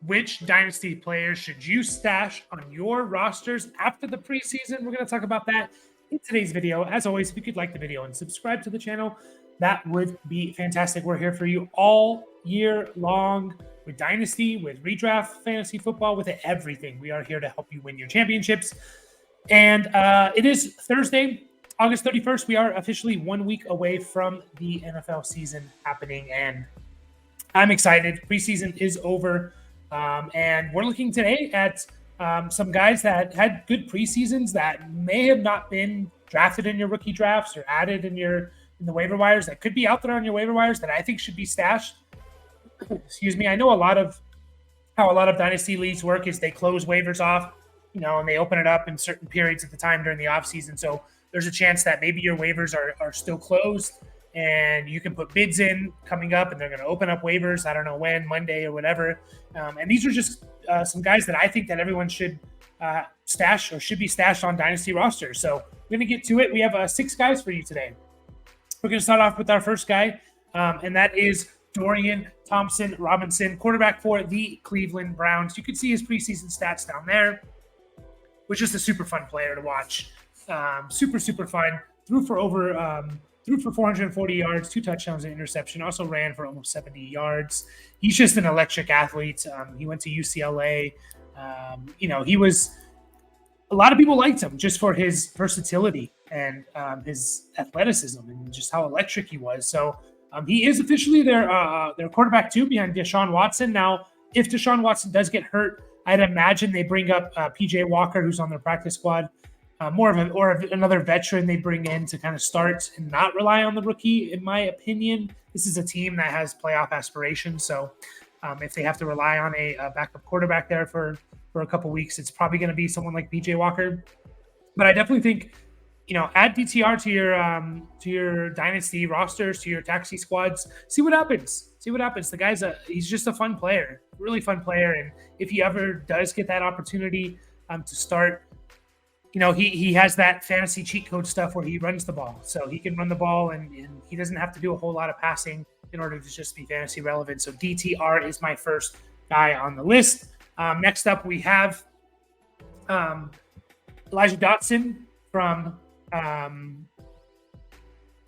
which Dynasty players should you stash on your rosters after the preseason? We're going to talk about that in today's video. As always, if you could like the video and subscribe to the channel, that would be fantastic. We're here for you all year long with Dynasty, with redraft, fantasy football, with everything. We are here to help you win your championships. And it is Thursday, August 31st. We are officially 1 week away from the NFL season happening, and I'm excited. Preseason is over. And we're looking today at some guys that had good preseasons that may have not been drafted in your rookie drafts or added in the waiver wires that could be out there on your waiver wires that I think should be stashed. Excuse me. I know how a lot of dynasty leagues work is they close waivers off, and they open it up in certain periods at the time during the offseason. So there's a chance that maybe your waivers are still closed, and you can put bids in coming up, and they're going to open up waivers. I don't know when, Monday or whatever. And these are just some guys that I think that everyone should stash or should be stashed on Dynasty rosters. So we're going to get to it. We have 6 guys for you today. We're going to start off with our first guy, and that is Dorian Thompson-Robinson, quarterback for the Cleveland Browns. You can see his preseason stats down there, which is a super fun player to watch. Super fun. Threw for 440 yards, 2 touchdowns, and interception. Also ran for almost 70 yards. He's just an electric athlete. He went to UCLA. He was – a lot of people liked him just for his versatility and his athleticism and just how electric he was. So he is officially their quarterback too, behind Deshaun Watson. Now, if Deshaun Watson does get hurt, I'd imagine they bring up PJ Walker, who's on their practice squad. Another veteran they bring in to kind of start and not rely on the rookie, in my opinion. This is a team that has playoff aspirations, so if they have to rely on a backup quarterback there for a couple weeks, it's probably going to be someone like PJ Walker. But I definitely think, add DTR to your dynasty rosters, to your taxi squads. See what happens. The guy's he's just a fun player, really fun player, and if he ever does get that opportunity to start. He has that fantasy cheat code stuff where he runs the ball. So he can run the ball and he doesn't have to do a whole lot of passing in order to just be fantasy relevant. So DTR is my first guy on the list. Next up, we have Elijah Dodson from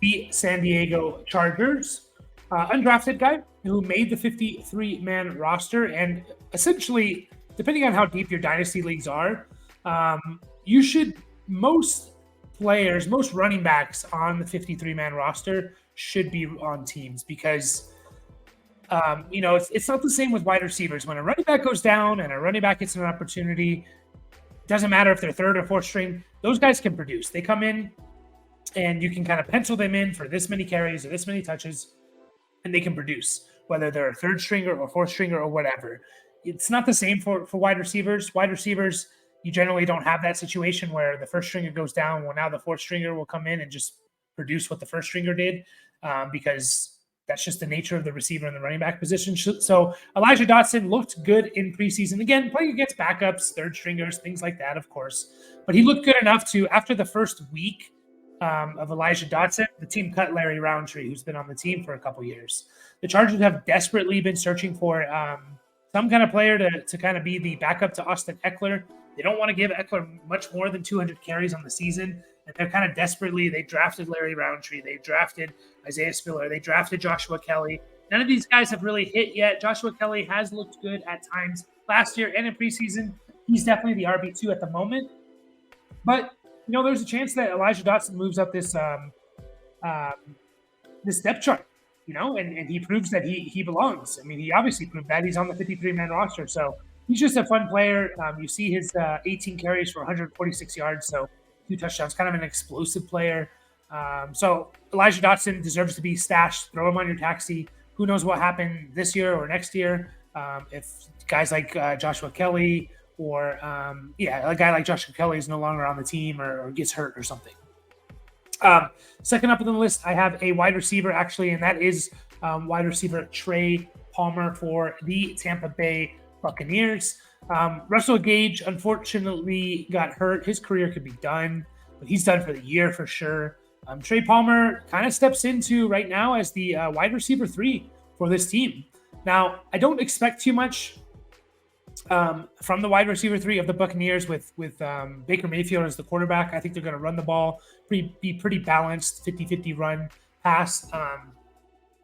the San Diego Chargers. Undrafted guy who made the 53-man roster. And essentially, depending on how deep your dynasty leagues are, most running backs on the 53-man roster should be on teams because, it's not the same with wide receivers. When a running back goes down and a running back gets an opportunity, doesn't matter if they're third or fourth string, those guys can produce. They come in and you can kind of pencil them in for this many carries or this many touches, and they can produce, whether they're a third stringer or fourth stringer or whatever. It's not the same for wide receivers. Wide receivers, you generally don't have that situation where the first stringer goes down. Well, now the fourth stringer will come in and just produce what the first stringer did because that's just the nature of the receiver and the running back position. So Elijah Dodson looked good in preseason. Again, playing against backups, third stringers, things like that, of course. But he looked good enough to, after the first week of Elijah Dodson, the team cut Larry Roundtree, who's been on the team for a couple years. The Chargers have desperately been searching for some kind of player to kind of be the backup to Austin Eckler. They don't want to give Eckler much more than 200 carries on the season. And they're kind of they drafted Larry Roundtree. They drafted Isaiah Spiller. They drafted Joshua Kelly. None of these guys have really hit yet. Joshua Kelly has looked good at times last year and in preseason. He's definitely the RB2 at the moment. But, there's a chance that Elijah Dodson moves up this depth chart, and he proves that he belongs. I mean, he obviously proved that. He's on the 53-man roster. So he's just a fun player. You see his 18 carries for 146 yards, so 2 touchdowns, kind of an explosive player. So Elijah Dodson deserves to be stashed. Throw him on your taxi. Who knows what happened this year or next year if guys like Joshua Kelly or, a guy like Joshua Kelly is no longer on the team or gets hurt or something. Second up on the list, I have a wide receiver, actually, and that is wide receiver Trey Palmer for the Tampa Bay Buccaneers. Russell Gage, unfortunately, got hurt. His career could be done, but he's done for the year for sure. Trey Palmer kind of steps into right now as the wide receiver 3 for this team. Now, I don't expect too much from the wide receiver 3 of the Buccaneers with Baker Mayfield as the quarterback. I think they're going to run the ball, be pretty balanced, 50-50 run pass.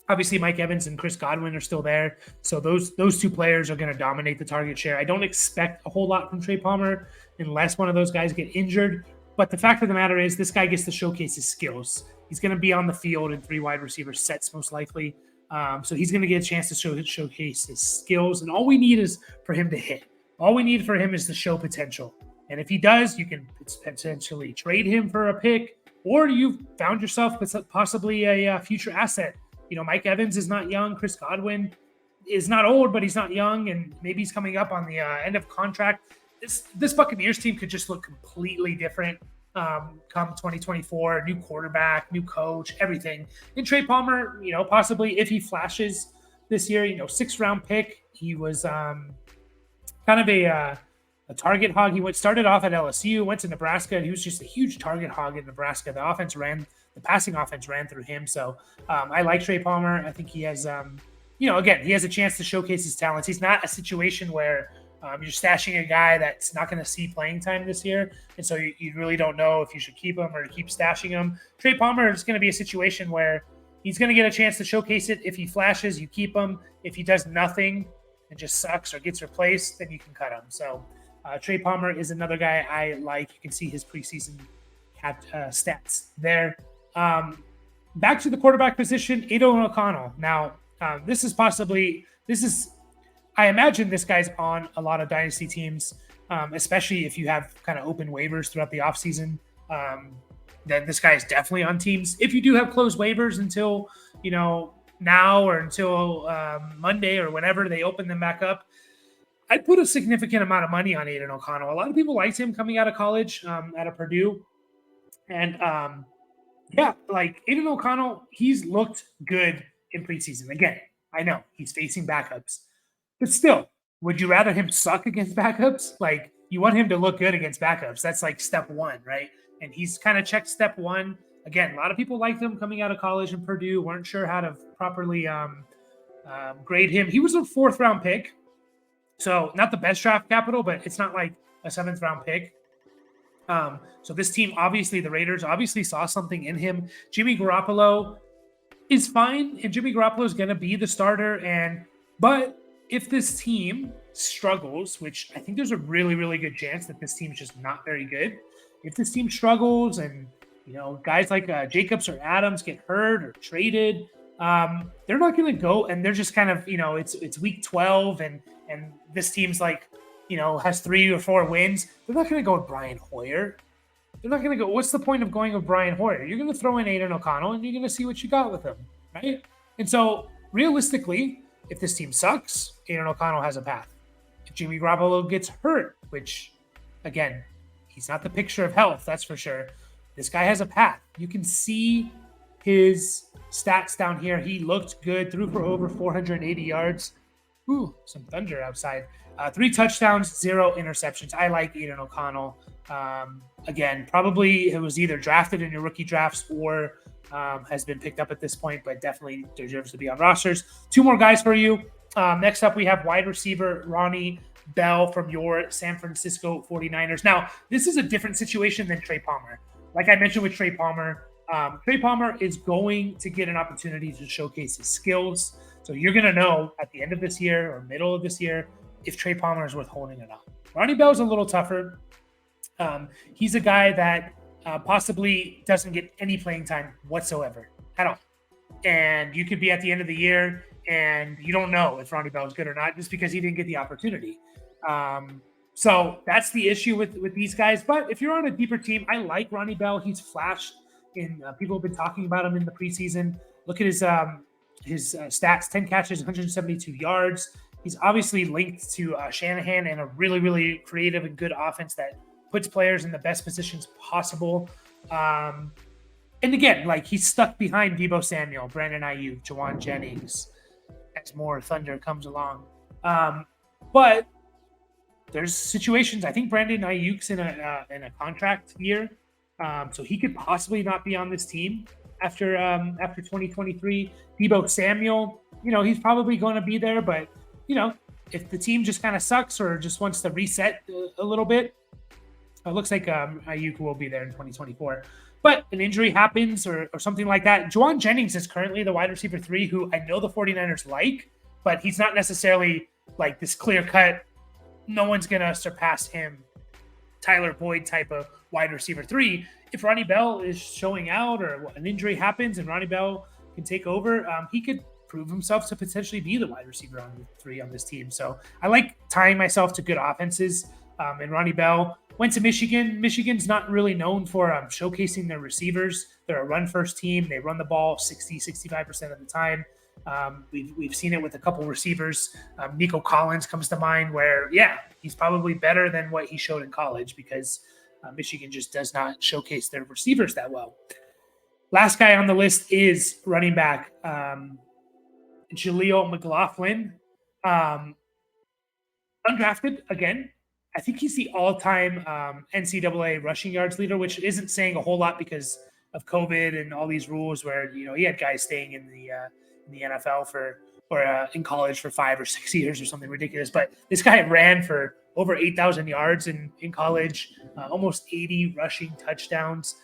Obviously, Mike Evans and Chris Godwin are still there. So those two players are going to dominate the target share. I don't expect a whole lot from Trey Palmer unless one of those guys get injured. But the fact of the matter is this guy gets to showcase his skills. He's going to be on the field in 3 wide receiver sets most likely. So he's going to get a chance to showcase his skills. And all we need is for him to hit. All we need for him is to show potential. And if he does, you can potentially trade him for a pick, or you've found yourself possibly a future asset. You know, Mike Evans is not young. Chris Godwin is not old, but he's not young. And maybe he's coming up on the end of contract. This Buccaneers team could just look completely different come 2024. New quarterback, new coach, everything. And Trey Palmer, you know, possibly if he flashes this year, you know, 6th-round pick. He was kind of a target hog. He started off at LSU, went to Nebraska, and he was just a huge target hog in Nebraska. The passing offense ran through him. So I like Trey Palmer. I think he has, you know, again, he has a chance to showcase his talents. He's not a situation where you're stashing a guy that's not going to see playing time this year. And so you really don't know if you should keep him or keep stashing him. Trey Palmer is going to be a situation where he's going to get a chance to showcase it. If he flashes, you keep him. If he does nothing and just sucks or gets replaced, then you can cut him. So Trey Palmer is another guy I like. You can see his preseason stats there. Back to the quarterback position, Aiden OConnell. Now, I imagine this guy's on a lot of dynasty teams, especially if you have kind of open waivers throughout the offseason. Then this guy is definitely on teams. If you do have closed waivers until, you know, now or until Monday or whenever they open them back up, I'd put a significant amount of money on Aiden OConnell. A lot of people liked him coming out of college out of Purdue. And yeah, like Aiden OConnell, he's looked good in preseason. Again, I know he's facing backups. But still, would you rather him suck against backups? Like, you want him to look good against backups. That's like step 1, right? And he's kind of checked step 1. Again, a lot of people liked him coming out of college in Purdue, weren't sure how to properly grade him. He was a 4th-round pick. So not the best draft capital, but it's not like a 7th-round pick. So this team, obviously, the Raiders obviously saw something in him. Jimmy Garoppolo is fine, and Jimmy Garoppolo is going to be the starter. But if this team struggles, which I think there's a really, really good chance that this team is just not very good. If this team struggles and, you know, guys like Jacobs or Adams get hurt or traded, they're not going to go, and they're just kind of, you know, it's week 12 and this team's like, you know, has 3 or 4 wins. They're not going to go with Brian Hoyer. They're not going to go. What's the point of going with Brian Hoyer? You're going to throw in Aiden OConnell and you're going to see what you got with him, right? And so realistically, if this team sucks, Aiden OConnell has a path. If Jimmy Garoppolo gets hurt, which, again, he's not the picture of health, that's for sure. This guy has a path. You can see his stats down here. He looked good, threw for over 480 yards. Ooh, some thunder outside. 3 touchdowns, 0 interceptions. I like Aiden OConnell. Again, probably it was either drafted in your rookie drafts or has been picked up at this point, but definitely deserves to be on rosters. 2 more guys for you. Next up, we have wide receiver Ronnie Bell from your San Francisco 49ers. Now, this is a different situation than Trey Palmer. Like I mentioned with Trey Palmer is going to get an opportunity to showcase his skills. So you're going to know at the end of this year or middle of this year if Trey Palmer is worth holding or not. Ronnie Bell is a little tougher. He's a guy that possibly doesn't get any playing time whatsoever at all. And you could be at the end of the year and you don't know if Ronnie Bell is good or not just because he didn't get the opportunity. So that's the issue with these guys. But if you're on a deeper team, I like Ronnie Bell. He's flashed in people have been talking about him in the preseason. Look at his stats: 10 catches, 172 yards. He's obviously linked to Shanahan and a really, really creative and good offense that puts players in the best positions possible. And again, like he's stuck behind Deebo Samuel, Brandon Ayuk, Jawan Jennings as more thunder comes along. But there's situations. I think Brandon Ayuk's in a contract year, so he could possibly not be on this team after 2023. Deebo Samuel, he's probably going to be there, but if the team just kind of sucks or just wants to reset a little bit, it looks like Ayuk will be there in 2024. But an injury happens or something like that. Juwan Jennings is currently the wide receiver 3, who I know the 49ers like, but he's not necessarily like this clear-cut, no one's going to surpass him, Tyler Boyd type of wide receiver 3. If Ronnie Bell is showing out or an injury happens and Ronnie Bell can take over, he could prove himself to potentially be the wide receiver on the 3 on this team. So I like tying myself to good offenses. And Ronnie Bell went to Michigan. Michigan's not really known for showcasing their receivers. They're a run-first team. They run the ball 65% of the time. We've seen it with a couple receivers. Nico Collins comes to mind where, yeah, he's probably better than what he showed in college because Michigan just does not showcase their receivers that well. Last guy on the list is running back Julio McLaughlin. Undrafted again. I think he's the all-time NCAA rushing yards leader, which isn't saying a whole lot because of COVID and all these rules where, he had guys staying in the NFL or in college for 5 or 6 years or something ridiculous. But this guy ran for over 8,000 yards in college, almost 80 rushing touchdowns.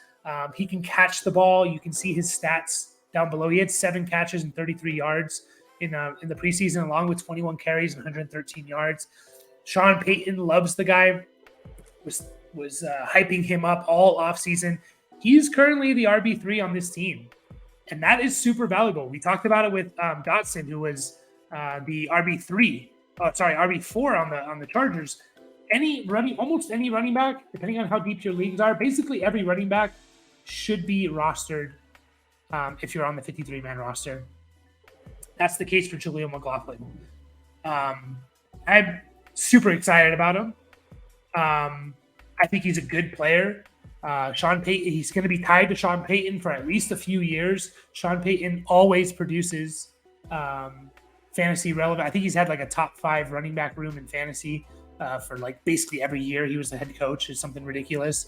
He can catch the ball. You can see his stats down below. He had 7 catches and 33 yards in the preseason, along with 21 carries and 113 yards. Sean Payton loves the guy, was hyping him up all offseason. He's currently the RB3 on this team, and that is super valuable. We talked about it with Dodson, who was the RB4 on the Chargers. Almost any running back, depending on how deep your leagues are, basically every running back should be rostered if you're on the 53-man roster. That's the case for Julio McLaughlin. I'm super excited about him. I think he's a good player. Sean Payton, he's going to be tied to Sean Payton for at least a few years. Sean Payton always produces fantasy relevant. I think he's had like a top 5 running back room in fantasy for like basically every year he was the head coach. It's something ridiculous.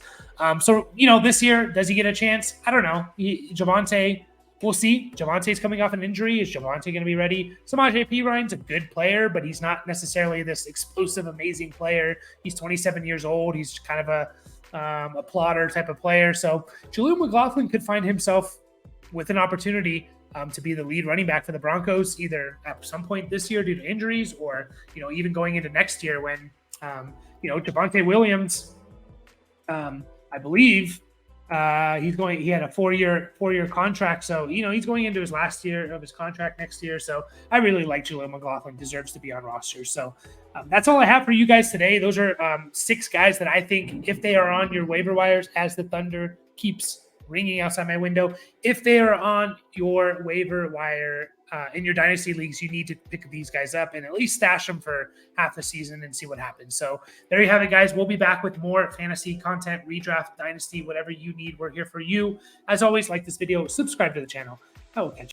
So, this year, does he get a chance? I don't know. Javonte, we'll see. Javante's coming off an injury. Is Javonte going to be ready? Samaje Perine's a good player, but he's not necessarily this explosive, amazing player. He's 27 years old. He's kind of a plotter type of player. So Julio McLaughlin could find himself with an opportunity to be the lead running back for the Broncos, either at some point this year due to injuries or, even going into next year when, Javonte Williams, I believe, he had a 4-year contract. So, he's going into his last year of his contract next year. So I really like Julio McLaughlin, deserves to be on rosters. So that's all I have for you guys today. Those are 6 guys that I think if they are on your waiver wires as the thunder keeps ringing outside my window, if they are on your waiver wire in your dynasty leagues, you need to pick these guys up and at least stash them for half the season and see what happens. So there you have it, guys. We'll be back with more fantasy content, redraft, dynasty, whatever you need. We're here for you. As always, like this video, subscribe to the channel. I will catch you.